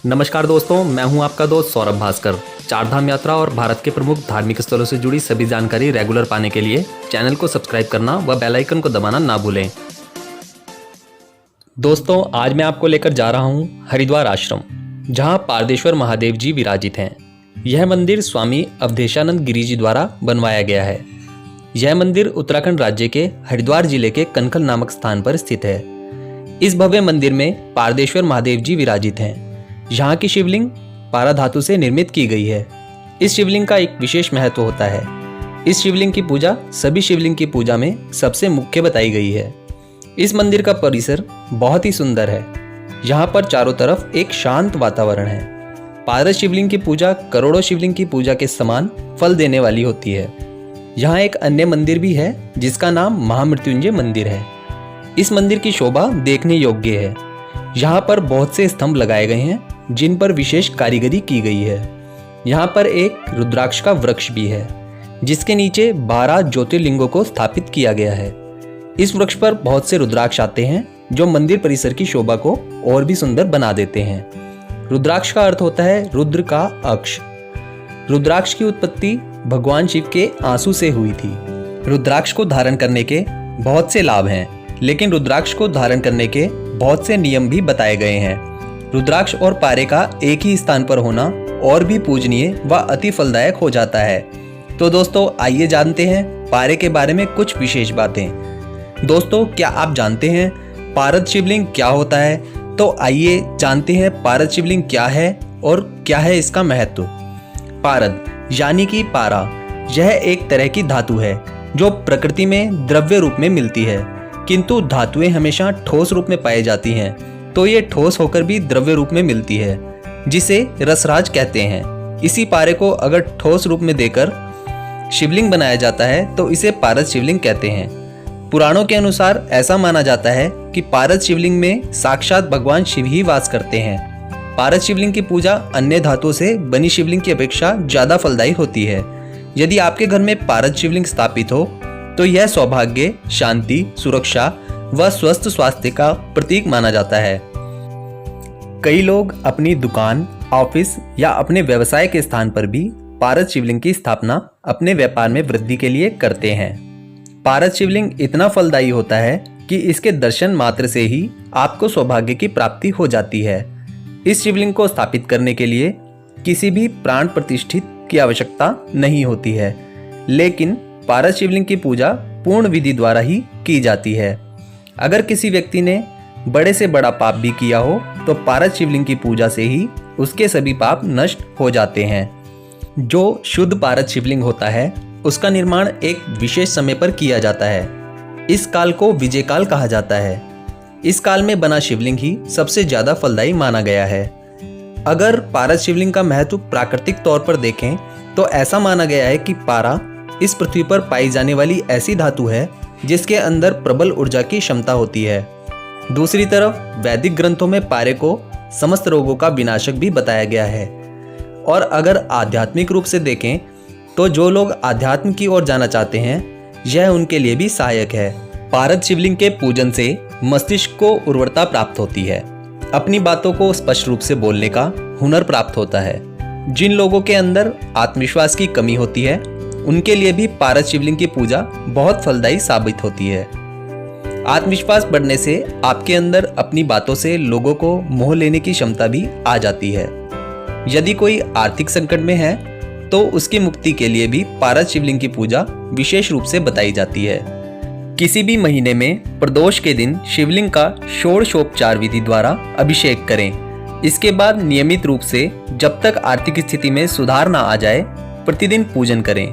नमस्कार दोस्तों, मैं हूं आपका दोस्त सौरभ भास्कर। चारधाम यात्रा और भारत के प्रमुख धार्मिक स्थलों से जुड़ी सभी जानकारी रेगुलर पाने के लिए चैनल को सब्सक्राइब करना व बेल आइकन को दबाना ना भूलें। दोस्तों, आज मैं आपको लेकर जा रहा हूं हरिद्वार आश्रम, जहां पारदेश्वर महादेव जी विराजित हैं। यह मंदिर स्वामी अवधेशानंद गिरी जी द्वारा बनवाया गया है। यह मंदिर उत्तराखंड राज्य के हरिद्वार जिले के कनखल नामक स्थान पर स्थित है। इस भव्य मंदिर में पारदेश्वर महादेव जी विराजित हैं। यहाँ की शिवलिंग पारा धातु से निर्मित की गई है। इस शिवलिंग का एक विशेष महत्व होता है। इस शिवलिंग की पूजा सभी शिवलिंग की पूजा में सबसे मुख्य बताई गई है। इस मंदिर का परिसर बहुत ही सुंदर है। यहाँ पर चारों तरफ एक शांत वातावरण है। पारस शिवलिंग की पूजा करोड़ों शिवलिंग की पूजा के समान फल देने वाली होती है। यहाँ एक अन्य मंदिर भी है जिसका नाम महामृत्युंजय मंदिर है। इस मंदिर की शोभा देखने योग्य है। यहाँ पर बहुत से स्तंभ लगाए गए हैं जिन पर विशेष कारीगरी की गई है। यहाँ पर एक रुद्राक्ष का वृक्ष भी है जिसके नीचे 12 ज्योतिर्लिंगों को स्थापित किया गया है। इस वृक्ष पर बहुत से रुद्राक्ष आते हैं जो मंदिर परिसर की शोभा को और भी सुंदर बना देते हैं। रुद्राक्ष का अर्थ होता है रुद्र का अक्ष। रुद्राक्ष की उत्पत्ति भगवान शिव के आंसू से हुई थी। रुद्राक्ष को धारण करने के बहुत से लाभ हैं, लेकिन रुद्राक्ष को धारण करने के बहुत से नियम भी बताए गए हैं। रुद्राक्ष और पारे का एक ही स्थान पर होना और भी पूजनीय व अति फलदायक हो जाता है। तो दोस्तों, आइए जानते हैं पारे के बारे में कुछ विशेष बातें। दोस्तों, क्या आप जानते हैं पारद शिवलिंग क्या होता है? तो आइए जानते हैं पारद शिवलिंग क्या है और क्या है इसका महत्व। पारद यानी कि पारा, यह एक तरह की धातु है जो प्रकृति में द्रव्य रूप में मिलती है, किंतु धातुएं हमेशा ठोस रूप में पाई जाती हैं, तो ये ठोस होकर भी द्रव्य रूप में मिलती है, जिसे रसराज कहते हैं। इसी पारे को अगर ठोस रूप में देकर शिवलिंग बनाया जाता है तो इसे पारद शिवलिंग कहते हैं। पुराणों के अनुसार ऐसा माना जाता है कि पारद शिवलिंग में साक्षात भगवान शिव ही वास करते हैं। पारद शिवलिंग की पूजा अन्य धातुओं से बनी शिवलिंग की अपेक्षा ज्यादा फलदायी होती है। यदि आपके घर में पारद शिवलिंग स्थापित हो तो यह सौभाग्य, शांति, सुरक्षा व स्वस्थ स्वास्थ्य का प्रतीक माना जाता है। कई लोग अपनी दुकान, ऑफिस या अपने व्यवसाय के स्थान पर भी पारद शिवलिंग की स्थापना अपने व्यापार में वृद्धि के लिए करते हैं। पारद शिवलिंग इतना फलदायी होता है कि इसके दर्शन मात्र से ही आपको सौभाग्य की प्राप्ति हो जाती है। इस शिवलिंग को स्थापित करने के लिए किसी भी प्राण प्रतिष्ठित की आवश्यकता नहीं होती है, लेकिन पारद शिवलिंग की पूजा पूर्ण विधि द्वारा ही की जाती है। अगर किसी व्यक्ति ने बड़े से बड़ा पाप भी किया हो तो पारद शिवलिंग की पूजा से ही उसके सभी पाप नष्ट हो जाते हैं। जो शुद्ध पारद शिवलिंग होता है उसका निर्माण एक विशेष समय पर किया जाता है। इस काल को विजय काल कहा जाता है। इस काल में बना शिवलिंग ही सबसे ज्यादा फलदायी माना गया है। अगर पारद शिवलिंग का महत्व प्राकृतिक तौर पर देखें तो ऐसा माना गया है कि पारा इस पृथ्वी पर पाई जाने वाली ऐसी धातु है जिसके अंदर प्रबल ऊर्जा की क्षमता होती है। दूसरी तरफ वैदिक ग्रंथों में पारे को समस्त रोगों का विनाशक भी बताया गया है। और अगर आध्यात्मिक रूप से देखें तो जो लोग आध्यात्म की ओर जाना चाहते हैं यह उनके लिए भी सहायक है। पारद शिवलिंग के पूजन से मस्तिष्क को उर्वरता प्राप्त होती है। अपनी बातों को स्पष्ट रूप से बोलने का हुनर प्राप्त होता है। जिन लोगों के अंदर आत्मविश्वास की कमी होती है उनके लिए भी पारद शिवलिंग की पूजा बहुत फलदायी साबित होती है। आत्मविश्वास बढ़ने से आपके अंदर अपनी बातों से लोगों को मोह लेने की क्षमता भी आ जाती है। यदि कोई आर्थिक संकट में है तो उसकी मुक्ति के लिए भी पारद शिवलिंग की पूजा विशेष रूप से बताई जाती है। किसी भी महीने में प्रदोष के दिन शिवलिंग का षोडशोपचार विधि द्वारा अभिषेक करें। इसके बाद नियमित रूप से जब तक आर्थिक स्थिति में सुधार ना आ जाए प्रतिदिन पूजन करें।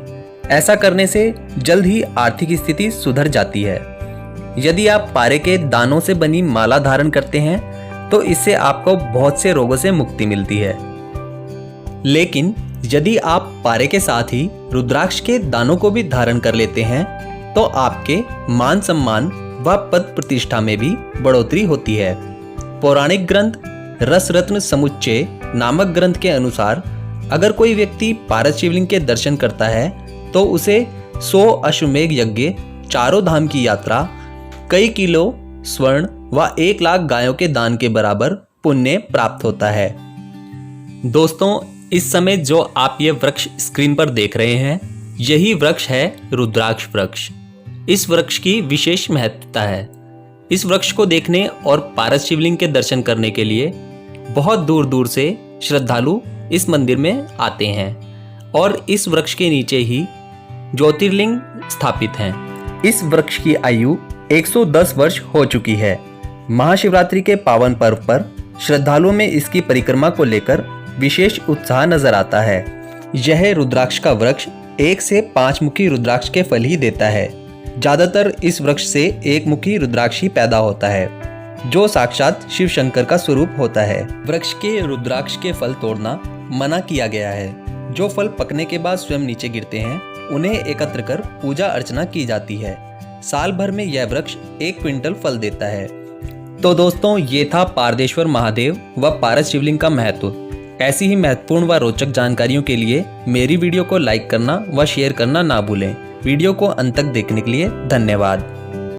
ऐसा करने से जल्द ही आर्थिक स्थिति सुधर जाती है। यदि आप पारे के दानों से बनी माला धारण करते हैं तो इससे आपको बहुत से रोगों से मुक्ति मिलती है। लेकिन यदि आप पारे के साथ ही रुद्राक्ष के दानों को भी धारण कर लेते हैं तो आपके मान सम्मान व पद प्रतिष्ठा में भी बढ़ोतरी होती है। पौराणिक ग्रंथ रस रत्न समुच्चय नामक ग्रंथ के अनुसार अगर कोई व्यक्ति पारद शिवलिंग के दर्शन करता है तो उसे 100 अश्वमेघ यज्ञ, चारों धाम की यात्रा, कई किलो स्वर्ण व 1 लाख गायों के दान के बराबर पुण्य प्राप्त होता है। दोस्तों, इस समय जो आप ये वृक्ष स्क्रीन पर देख रहे हैं, यही वृक्ष है रुद्राक्ष वृक्ष। इस वृक्ष की विशेष महत्वता है। इस वृक्ष को देखने और पारस शिवलिंग के दर्शन करने के लिए बहुत दूर दूर से श्रद्धालु इस मंदिर में आते हैं और इस वृक्ष के नीचे ही ज्योतिर्लिंग स्थापित हैं। इस वृक्ष की आयु 110 वर्ष हो चुकी है। महाशिवरात्रि के पावन पर्व पर श्रद्धालुओं में इसकी परिक्रमा को लेकर विशेष उत्साह नजर आता है। यह रुद्राक्ष का वृक्ष 1 से 5 मुखी रुद्राक्ष के फल ही देता है। ज्यादातर इस वृक्ष से एक मुखी रुद्राक्ष ही पैदा होता है, जो साक्षात शिव शंकर का स्वरूप होता है। वृक्ष के रुद्राक्ष के फल तोड़ना मना किया गया है। जो फल पकने के बाद स्वयं नीचे गिरते हैं, उन्हें एकत्र कर पूजा अर्चना की जाती है। साल भर में यह वृक्ष 1 क्विंटल फल देता है। तो दोस्तों, ये था पारदेश्वर महादेव व पारस शिवलिंग का महत्व। ऐसी ही महत्वपूर्ण व रोचक जानकारियों के लिए मेरी वीडियो को लाइक करना व शेयर करना ना भूलें। वीडियो को अंत तक देखने के लिए धन्यवाद।